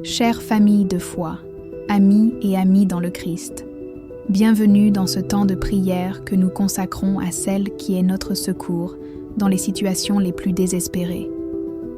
Chère famille de foi, amis et amis dans le Christ, bienvenue dans ce temps de prière que nous consacrons à celle qui est notre secours dans les situations les plus désespérées,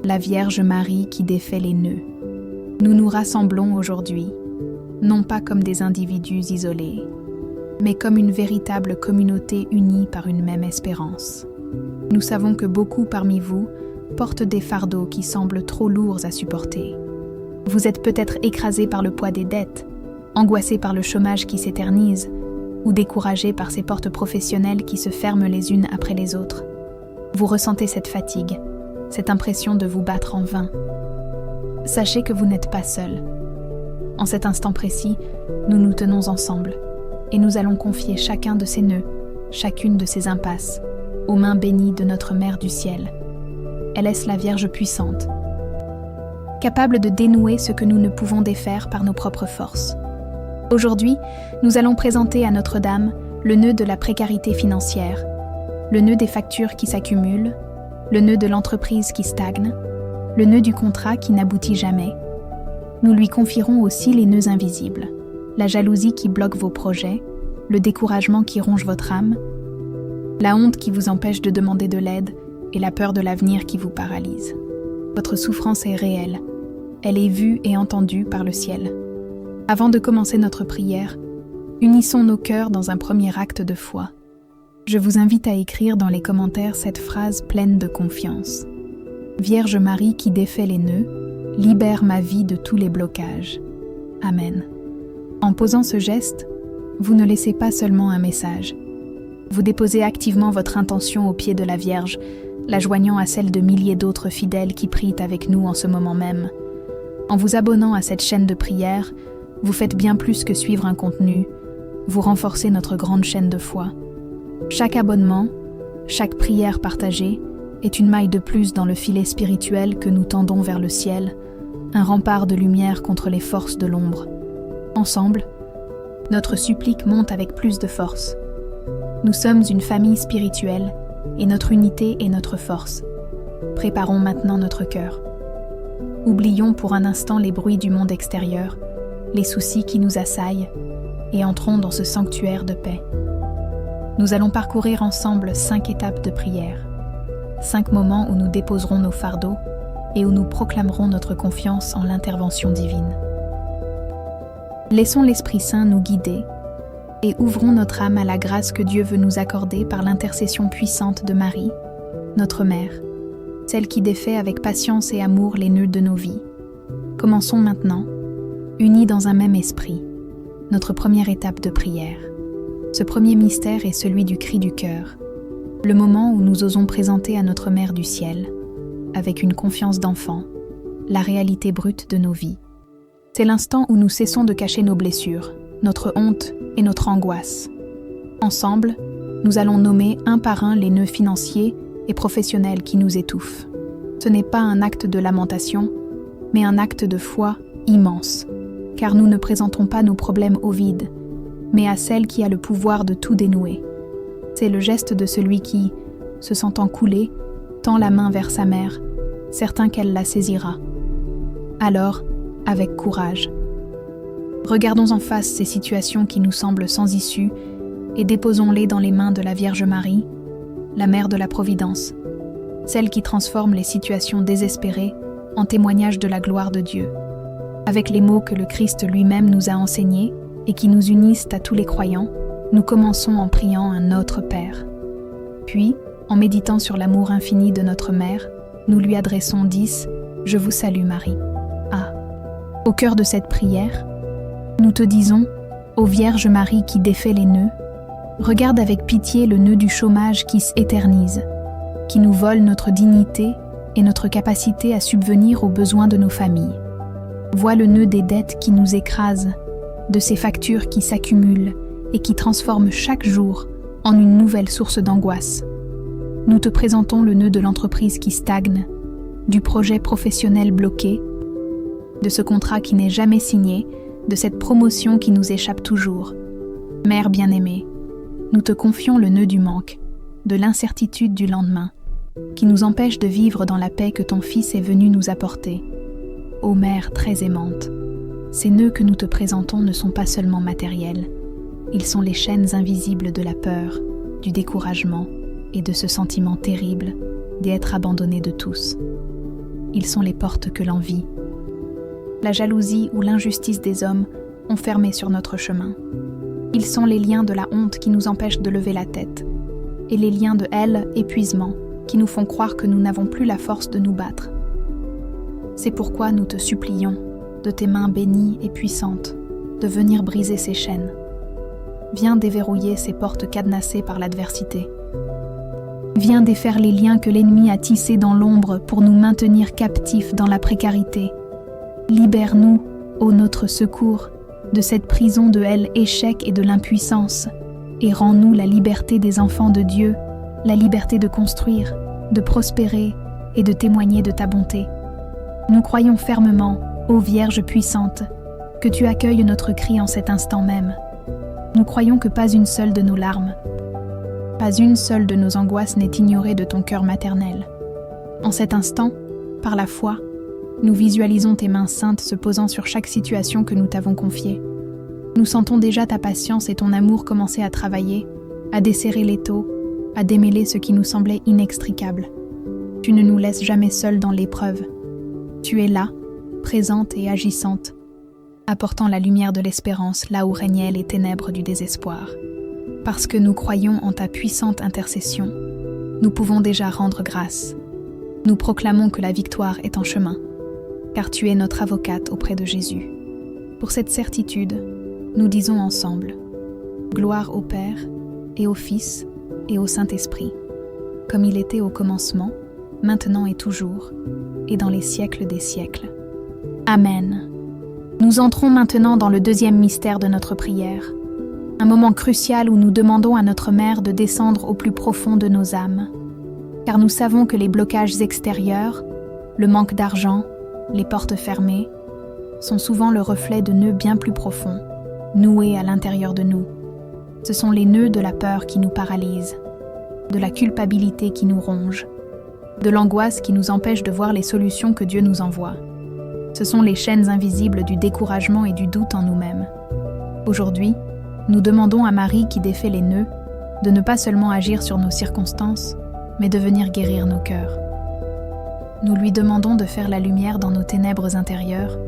la Vierge Marie qui défait les nœuds. Nous nous rassemblons aujourd'hui, non pas comme des individus isolés, mais comme une véritable communauté unie par une même espérance. Nous savons que beaucoup parmi vous portent des fardeaux qui semblent trop lourds à supporter. Vous êtes peut-être écrasés par le poids des dettes, angoissés par le chômage qui s'éternise, ou découragés par ces portes professionnelles qui se ferment les unes après les autres. Vous ressentez cette fatigue, cette impression de vous battre en vain. Sachez que vous n'êtes pas seuls. En cet instant précis, nous nous tenons ensemble, et nous allons confier chacun de ces nœuds, chacune de ces impasses, aux mains bénies de notre Mère du ciel. Elle est la Vierge puissante, capable de dénouer ce que nous ne pouvons défaire par nos propres forces. Aujourd'hui, nous allons présenter à Notre-Dame le nœud de la précarité financière, le nœud des factures qui s'accumulent, le nœud de l'entreprise qui stagne, le nœud du contrat qui n'aboutit jamais. Nous lui confierons aussi les nœuds invisibles, la jalousie qui bloque vos projets, le découragement qui ronge votre âme, la honte qui vous empêche de demander de l'aide et la peur de l'avenir qui vous paralyse. Votre souffrance est réelle. Elle est vue et entendue par le ciel. Avant de commencer notre prière, unissons nos cœurs dans un premier acte de foi. Je vous invite à écrire dans les commentaires cette phrase pleine de confiance. Vierge Marie qui défait les nœuds, libère ma vie de tous les blocages. Amen. En posant ce geste, vous ne laissez pas seulement un message. Vous déposez activement votre intention aux pieds de la Vierge, la joignant à celle de milliers d'autres fidèles qui prient avec nous en ce moment même. En vous abonnant à cette chaîne de prière, vous faites bien plus que suivre un contenu, vous renforcez notre grande chaîne de foi. Chaque abonnement, chaque prière partagée est une maille de plus dans le filet spirituel que nous tendons vers le ciel, un rempart de lumière contre les forces de l'ombre. Ensemble, notre supplique monte avec plus de force. Nous sommes une famille spirituelle et notre unité est notre force. Préparons maintenant notre cœur. Oublions pour un instant les bruits du monde extérieur, les soucis qui nous assaillent, et entrons dans ce sanctuaire de paix. Nous allons parcourir ensemble 5 étapes de prière, 5 moments où nous déposerons nos fardeaux et où nous proclamerons notre confiance en l'intervention divine. Laissons l'Esprit Saint nous guider et ouvrons notre âme à la grâce que Dieu veut nous accorder par l'intercession puissante de Marie, notre Mère, celle qui défait avec patience et amour les nœuds de nos vies. Commençons maintenant, unis dans un même esprit, notre première étape de prière. Ce premier mystère est celui du cri du cœur, le moment où nous osons présenter à notre Mère du ciel, avec une confiance d'enfant, la réalité brute de nos vies. C'est l'instant où nous cessons de cacher nos blessures, notre honte et notre angoisse. Ensemble, nous allons nommer un par un les nœuds financiers et professionnels qui nous étouffent. Ce n'est pas un acte de lamentation, mais un acte de foi immense, car nous ne présentons pas nos problèmes au vide, mais à celle qui a le pouvoir de tout dénouer. C'est le geste de celui qui, se sentant coulé, tend la main vers sa mère, certain qu'elle la saisira. Alors, avec courage, regardons en face ces situations qui nous semblent sans issue et déposons-les dans les mains de la Vierge Marie, la Mère de la Providence, celle qui transforme les situations désespérées en témoignage de la gloire de Dieu, avec les mots que le Christ lui-même nous a enseignés et qui nous unissent à tous les croyants. Nous commençons en priant un Notre Père. Puis, en méditant sur l'amour infini de notre Mère, nous lui adressons 10 « Je vous salue Marie ». Au cœur de cette prière, nous te disons, ô Vierge Marie qui défait les nœuds, regarde avec pitié le nœud du chômage qui s'éternise, qui nous vole notre dignité et notre capacité à subvenir aux besoins de nos familles. Vois le nœud des dettes qui nous écrasent, de ces factures qui s'accumulent et qui transforment chaque jour en une nouvelle source d'angoisse. Nous te présentons le nœud de l'entreprise qui stagne, du projet professionnel bloqué, de ce contrat qui n'est jamais signé, de cette promotion qui nous échappe toujours. Mère bien-aimée, nous te confions le nœud du manque, de l'incertitude du lendemain, qui nous empêche de vivre dans la paix que ton Fils est venu nous apporter. ô Mère très aimante. Ces nœuds que nous te présentons ne sont pas seulement matériels. Ils sont les chaînes invisibles de la peur, du découragement et de ce sentiment terrible d'être abandonné de tous. Ils sont les portes que l'envie, la jalousie ou l'injustice des hommes ont fermé sur notre chemin. Ils sont les liens de la honte qui nous empêchent de lever la tête, et les liens de haine, épuisement, qui nous font croire que nous n'avons plus la force de nous battre. C'est pourquoi nous te supplions, de tes mains bénies et puissantes, de venir briser ces chaînes. Viens déverrouiller ces portes cadenassées par l'adversité. Viens défaire les liens que l'ennemi a tissés dans l'ombre pour nous maintenir captifs dans la précarité. Libère-nous, ô notre secours, de cette prison de l'échec et de l'impuissance, et rends-nous la liberté des enfants de Dieu, la liberté de construire, de prospérer et de témoigner de ta bonté. Nous croyons fermement, ô Vierge puissante, que tu accueilles notre cri en cet instant même. Nous croyons que pas une seule de nos larmes, pas une seule de nos angoisses n'est ignorée de ton cœur maternel. En cet instant, par la foi, nous visualisons tes mains saintes se posant sur chaque situation que nous t'avons confiée. Nous sentons déjà ta patience et ton amour commencer à travailler, à desserrer l'étau, à démêler ce qui nous semblait inextricable. Tu ne nous laisses jamais seuls dans l'épreuve. Tu es là, présente et agissante, apportant la lumière de l'espérance là où régnaient les ténèbres du désespoir. Parce que nous croyons en ta puissante intercession, nous pouvons déjà rendre grâce. Nous proclamons que la victoire est en chemin, car tu es notre avocate auprès de Jésus. Pour cette certitude, nous disons ensemble, gloire au Père, et au Fils, et au Saint-Esprit, comme il était au commencement, maintenant et toujours, et dans les siècles des siècles. Amen. Nous entrons maintenant dans le deuxième mystère de notre prière, un moment crucial où nous demandons à notre Mère de descendre au plus profond de nos âmes, car nous savons que les blocages extérieurs, le manque d'argent, les portes fermées, sont souvent le reflet de nœuds bien plus profonds, noués à l'intérieur de nous. Ce sont les nœuds de la peur qui nous paralysent, de la culpabilité qui nous ronge, de l'angoisse qui nous empêche de voir les solutions que Dieu nous envoie. Ce sont les chaînes invisibles du découragement et du doute en nous-mêmes. Aujourd'hui, nous demandons à Marie qui défait les nœuds de ne pas seulement agir sur nos circonstances, mais de venir guérir nos cœurs. Nous lui demandons de faire la lumière dans nos ténèbres intérieures,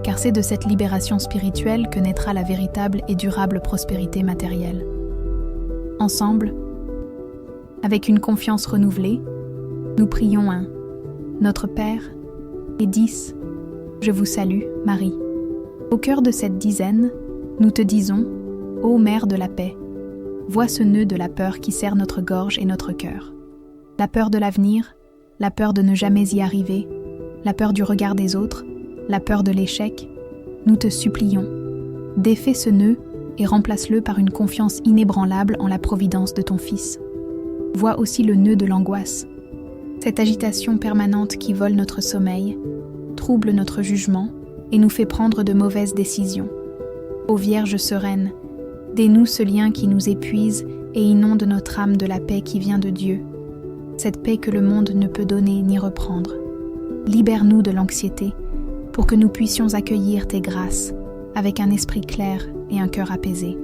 car c'est de cette libération spirituelle que naîtra la véritable et durable prospérité matérielle. Ensemble, avec une confiance renouvelée, nous prions un « Notre Père » et 10 « Je vous salue, Marie ». Au cœur de cette dizaine, nous te disons « Ô Mère de la paix », vois ce nœud de la peur qui serre notre gorge et notre cœur. La peur de l'avenir, la peur de ne jamais y arriver, la peur du regard des autres, la peur de l'échec, nous te supplions. Défais ce nœud et remplace-le par une confiance inébranlable en la providence de ton Fils. Vois aussi le nœud de l'angoisse, cette agitation permanente qui vole notre sommeil, trouble notre jugement et nous fait prendre de mauvaises décisions. Ô Vierge sereine, dénoue ce lien qui nous épuise et inonde notre âme de la paix qui vient de Dieu, cette paix que le monde ne peut donner ni reprendre. Libère-nous de l'anxiété pour que nous puissions accueillir tes grâces avec un esprit clair et un cœur apaisé.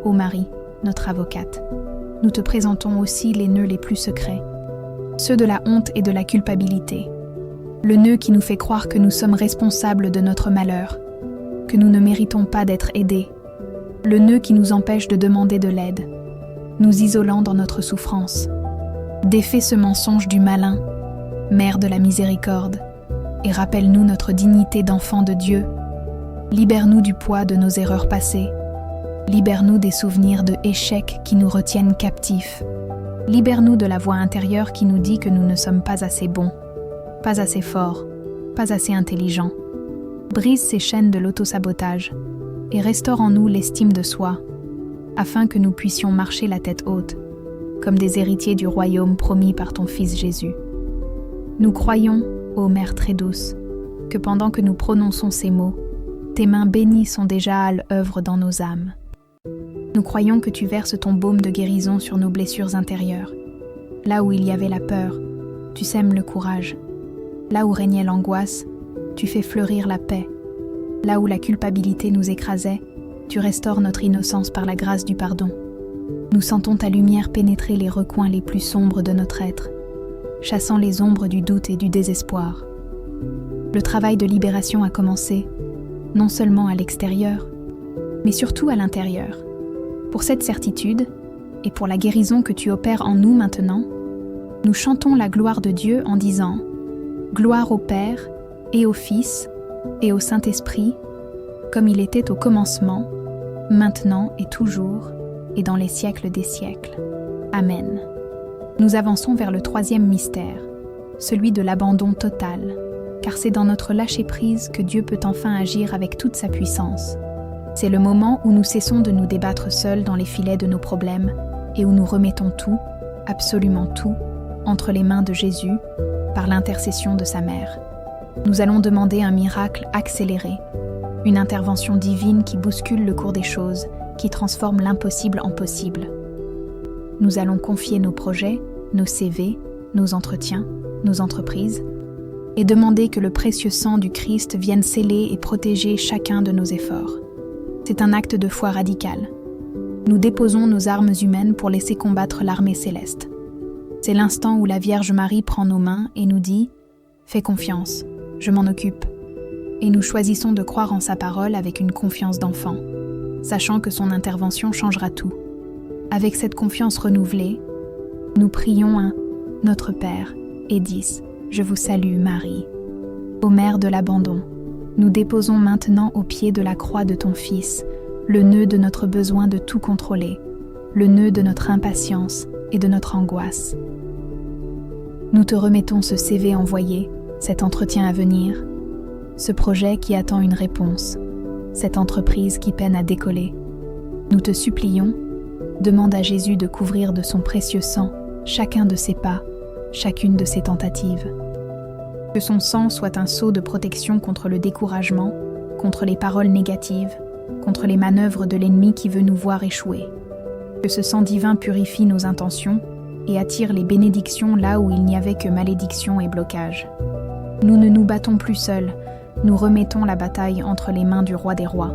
Ô Marie, notre avocate, nous te présentons aussi les nœuds les plus secrets, ceux de la honte et de la culpabilité, le nœud qui nous fait croire que nous sommes responsables de notre malheur, que nous ne méritons pas d'être aidés, le nœud qui nous empêche de demander de l'aide, nous isolant dans notre souffrance. Défais ce mensonge du malin, Mère de la miséricorde, et rappelle-nous notre dignité d'enfant de Dieu. Libère-nous du poids de nos erreurs passées. Libère-nous des souvenirs de échecs qui nous retiennent captifs. Libère-nous de la voix intérieure qui nous dit que nous ne sommes pas assez bons, pas assez forts, pas assez intelligents. Brise ces chaînes de l'autosabotage et restaure en nous l'estime de soi, afin que nous puissions marcher la tête haute, comme des héritiers du royaume promis par ton Fils Jésus. Nous croyons, ô Mère très douce, que pendant que nous prononçons ces mots, tes mains bénies sont déjà à l'œuvre dans nos âmes. Nous croyons que tu verses ton baume de guérison sur nos blessures intérieures. Là où il y avait la peur, tu sèmes le courage. Là où régnait l'angoisse, tu fais fleurir la paix. Là où la culpabilité nous écrasait, tu restaures notre innocence par la grâce du pardon. Nous sentons ta lumière pénétrer les recoins les plus sombres de notre être, chassant les ombres du doute et du désespoir. Le travail de libération a commencé, non seulement à l'extérieur, mais surtout à l'intérieur. Pour cette certitude, et pour la guérison que tu opères en nous maintenant, nous chantons la gloire de Dieu en disant « Gloire au Père, et au Fils, et au Saint-Esprit, comme il était au commencement, maintenant et toujours, et dans les siècles des siècles. Amen. » Nous avançons vers le troisième mystère, celui de l'abandon total, car c'est dans notre lâcher-prise que Dieu peut enfin agir avec toute sa puissance. C'est le moment où nous cessons de nous débattre seuls dans les filets de nos problèmes et où nous remettons tout, absolument tout, entre les mains de Jésus par l'intercession de sa mère. Nous allons demander un miracle accéléré, une intervention divine qui bouscule le cours des choses, qui transforme l'impossible en possible. Nous allons confier nos projets, nos CV, nos entretiens, nos entreprises, et demander que le précieux sang du Christ vienne sceller et protéger chacun de nos efforts. C'est un acte de foi radical. Nous déposons nos armes humaines pour laisser combattre l'armée céleste. C'est l'instant où la Vierge Marie prend nos mains et nous dit « Fais confiance, je m'en occupe ». Et nous choisissons de croire en sa parole avec une confiance d'enfant, sachant que son intervention changera tout. Avec cette confiance renouvelée, nous prions un « Notre Père » et 10 « Je vous salue Marie ». Ô Mère de l'abandon, nous déposons maintenant au pied de la croix de ton Fils le nœud de notre besoin de tout contrôler, le nœud de notre impatience et de notre angoisse. Nous te remettons ce CV envoyé, cet entretien à venir, ce projet qui attend une réponse, cette entreprise qui peine à décoller. Nous te supplions, demande à Jésus de couvrir de son précieux sang chacun de ses pas, chacune de ses tentatives. Que son sang soit un sceau de protection contre le découragement, contre les paroles négatives, contre les manœuvres de l'ennemi qui veut nous voir échouer. Que ce sang divin purifie nos intentions et attire les bénédictions là où il n'y avait que malédiction et blocage. Nous ne nous battons plus seuls, nous remettons la bataille entre les mains du Roi des Rois.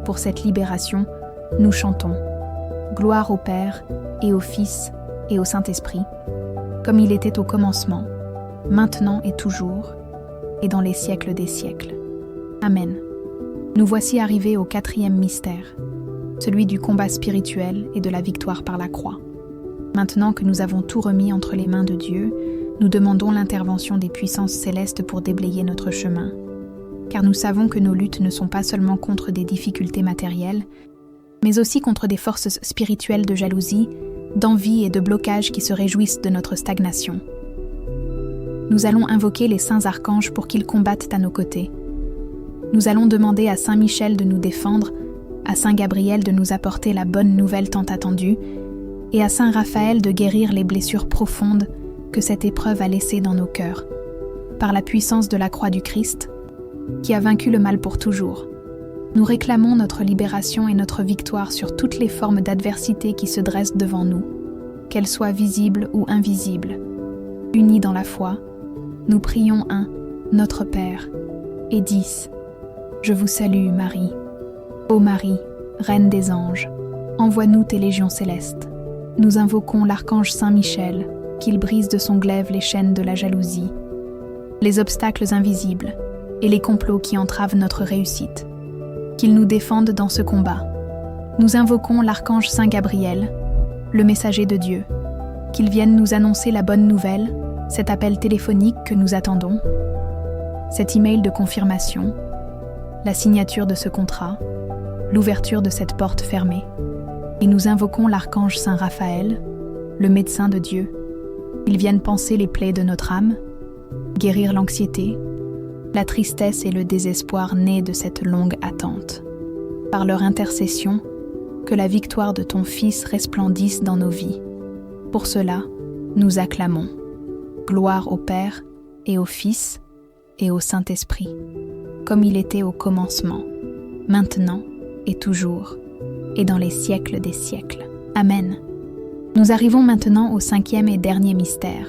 Pour cette libération, nous chantons « Gloire au Père, et au Fils, et au Saint-Esprit, comme il était au commencement, maintenant et toujours, et dans les siècles des siècles. Amen. » Nous voici arrivés au quatrième mystère, celui du combat spirituel et de la victoire par la croix. Maintenant que nous avons tout remis entre les mains de Dieu, nous demandons l'intervention des puissances célestes pour déblayer notre chemin. Car nous savons que nos luttes ne sont pas seulement contre des difficultés matérielles, mais aussi contre des forces spirituelles de jalousie, d'envie et de blocage qui se réjouissent de notre stagnation. Nous allons invoquer les saints archanges pour qu'ils combattent à nos côtés. Nous allons demander à Saint Michel de nous défendre, à Saint Gabriel de nous apporter la bonne nouvelle tant attendue, et à Saint Raphaël de guérir les blessures profondes que cette épreuve a laissées dans nos cœurs, par la puissance de la croix du Christ, qui a vaincu le mal pour toujours. Nous réclamons notre libération et notre victoire sur toutes les formes d'adversité qui se dressent devant nous, qu'elles soient visibles ou invisibles. Unis dans la foi, nous prions un « Notre Père » et 10 « Je vous salue Marie ». Ô Marie, Reine des anges, envoie-nous tes légions célestes. Nous invoquons l'archange Saint Michel, qu'il brise de son glaive les chaînes de la jalousie, les obstacles invisibles et les complots qui entravent notre réussite. Qu'il nous défende dans ce combat. Nous invoquons l'archange Saint Gabriel, le messager de Dieu, qu'il vienne nous annoncer la bonne nouvelle, cet appel téléphonique que nous attendons, cet email de confirmation, la signature de ce contrat, l'ouverture de cette porte fermée. Et nous invoquons l'archange Saint Raphaël, le médecin de Dieu. Qu'il vienne panser les plaies de notre âme, guérir l'anxiété, la tristesse et le désespoir nés de cette longue attente. Par leur intercession, que la victoire de ton Fils resplendisse dans nos vies. Pour cela, nous acclamons. Gloire au Père, et au Fils, et au Saint-Esprit, comme il était au commencement, maintenant et toujours, et dans les siècles des siècles. Amen. Nous arrivons maintenant au cinquième et dernier mystère,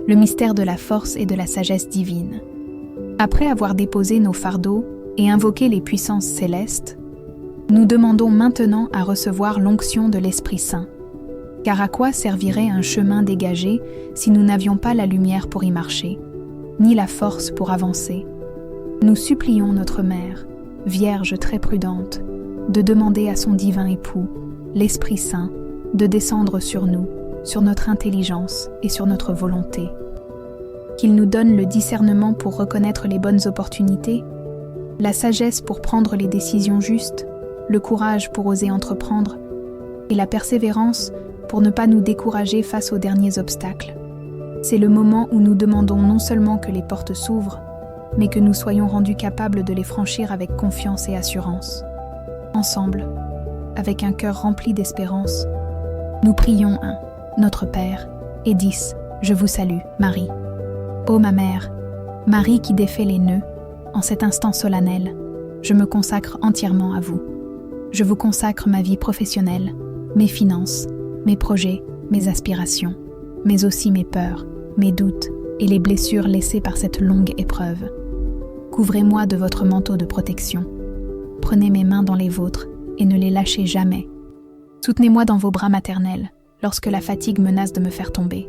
le mystère de la force et de la sagesse divine. Après avoir déposé nos fardeaux et invoqué les puissances célestes, nous demandons maintenant à recevoir l'onction de l'Esprit Saint. Car à quoi servirait un chemin dégagé si nous n'avions pas la lumière pour y marcher, ni la force pour avancer? Nous supplions notre Mère, Vierge très prudente, de demander à son divin époux, l'Esprit Saint, de descendre sur nous, sur notre intelligence et sur notre volonté. Qu'il nous donne le discernement pour reconnaître les bonnes opportunités, la sagesse pour prendre les décisions justes, le courage pour oser entreprendre, et la persévérance pour ne pas nous décourager face aux derniers obstacles. C'est le moment où nous demandons non seulement que les portes s'ouvrent, mais que nous soyons rendus capables de les franchir avec confiance et assurance. Ensemble, avec un cœur rempli d'espérance, nous prions 1. Notre Père, et 10. Je vous salue, Marie. Ô ma mère, Marie qui défait les nœuds, en cet instant solennel, je me consacre entièrement à vous. Je vous consacre ma vie professionnelle, mes finances, mes projets, mes aspirations, mais aussi mes peurs, mes doutes et les blessures laissées par cette longue épreuve. Couvrez-moi de votre manteau de protection. Prenez mes mains dans les vôtres et ne les lâchez jamais. Soutenez-moi dans vos bras maternels lorsque la fatigue menace de me faire tomber.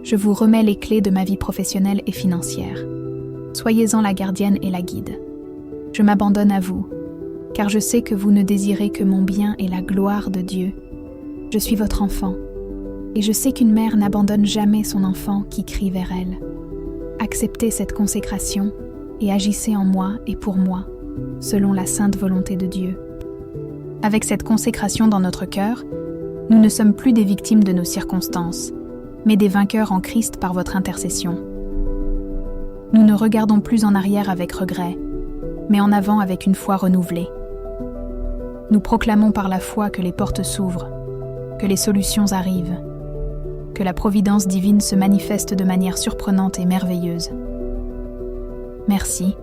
Je vous remets les clés de ma vie professionnelle et financière. Soyez-en la gardienne et la guide. Je m'abandonne à vous, car je sais que vous ne désirez que mon bien et la gloire de Dieu. Je suis votre enfant, et je sais qu'une mère n'abandonne jamais son enfant qui crie vers elle. Acceptez cette consécration et agissez en moi et pour moi, selon la sainte volonté de Dieu. Avec cette consécration dans notre cœur, nous ne sommes plus des victimes de nos circonstances, mais des vainqueurs en Christ par votre intercession. Nous ne regardons plus en arrière avec regret, mais en avant avec une foi renouvelée. Nous proclamons par la foi que les portes s'ouvrent, que les solutions arrivent, que la providence divine se manifeste de manière surprenante et merveilleuse. Merci,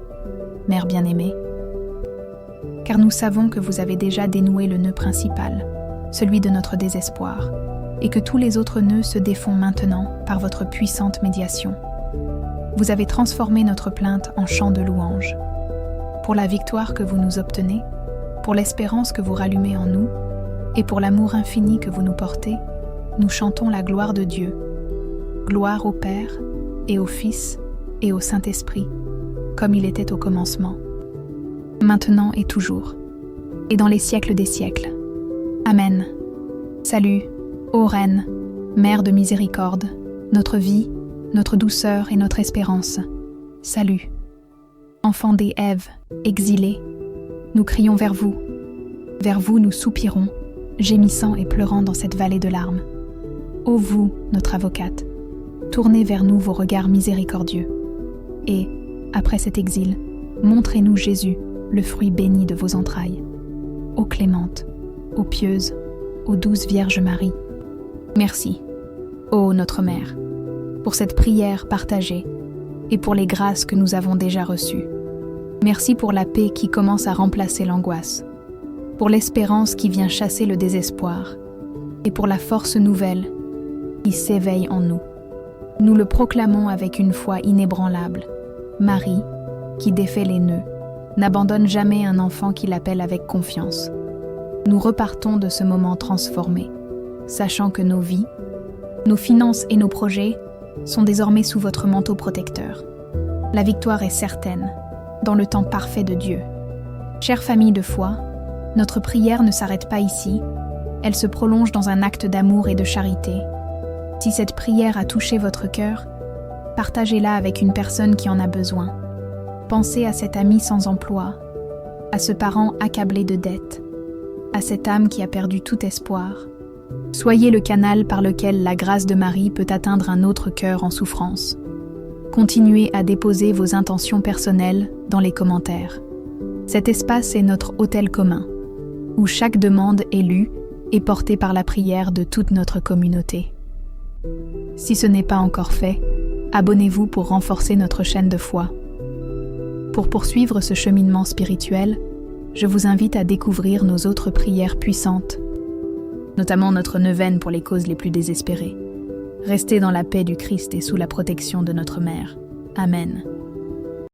Mère bien-aimée, car nous savons que vous avez déjà dénoué le nœud principal, celui de notre désespoir, et que tous les autres nœuds se défont maintenant par votre puissante médiation. Vous avez transformé notre plainte en chant de louange. Pour la victoire que vous nous obtenez, pour l'espérance que vous rallumez en nous, et pour l'amour infini que vous nous portez, nous chantons la gloire de Dieu. Gloire au Père, et au Fils, et au Saint-Esprit, comme il était au commencement, maintenant et toujours, et dans les siècles des siècles. Amen. Salut, ô Reine, Mère de miséricorde, notre vie, notre douceur et notre espérance. Salut. Enfants des Èves, exilés, nous crions vers vous nous soupirons, gémissant et pleurant dans cette vallée de larmes. Ô vous, notre avocate, tournez vers nous vos regards miséricordieux. Et, après cet exil, montrez-nous Jésus, le fruit béni de vos entrailles. Ô clémente, ô pieuse, ô douce Vierge Marie, merci, ô notre Mère, pour cette prière partagée et pour les grâces que nous avons déjà reçues. Merci pour la paix qui commence à remplacer l'angoisse, pour l'espérance qui vient chasser le désespoir et pour la force nouvelle qui s'éveille en nous. Nous le proclamons avec une foi inébranlable. Marie, qui défait les nœuds, n'abandonne jamais un enfant qui l'appelle avec confiance. Nous repartons de ce moment transformé, sachant que nos vies, nos finances et nos projets sont désormais sous votre manteau protecteur. La victoire est certaine, dans le temps parfait de Dieu. Chère famille de foi, notre prière ne s'arrête pas ici, elle se prolonge dans un acte d'amour et de charité. Si cette prière a touché votre cœur, partagez-la avec une personne qui en a besoin. Pensez à cet ami sans emploi, à ce parent accablé de dettes, à cette âme qui a perdu tout espoir. Soyez le canal par lequel la grâce de Marie peut atteindre un autre cœur en souffrance. Continuez à déposer vos intentions personnelles dans les commentaires. Cet espace est notre autel commun, où chaque demande est lue et portée par la prière de toute notre communauté. Si ce n'est pas encore fait, abonnez-vous pour renforcer notre chaîne de foi. Pour poursuivre ce cheminement spirituel, je vous invite à découvrir nos autres prières puissantes, notamment notre neuvaine pour les causes les plus désespérées. Restez dans la paix du Christ et sous la protection de notre Mère. Amen.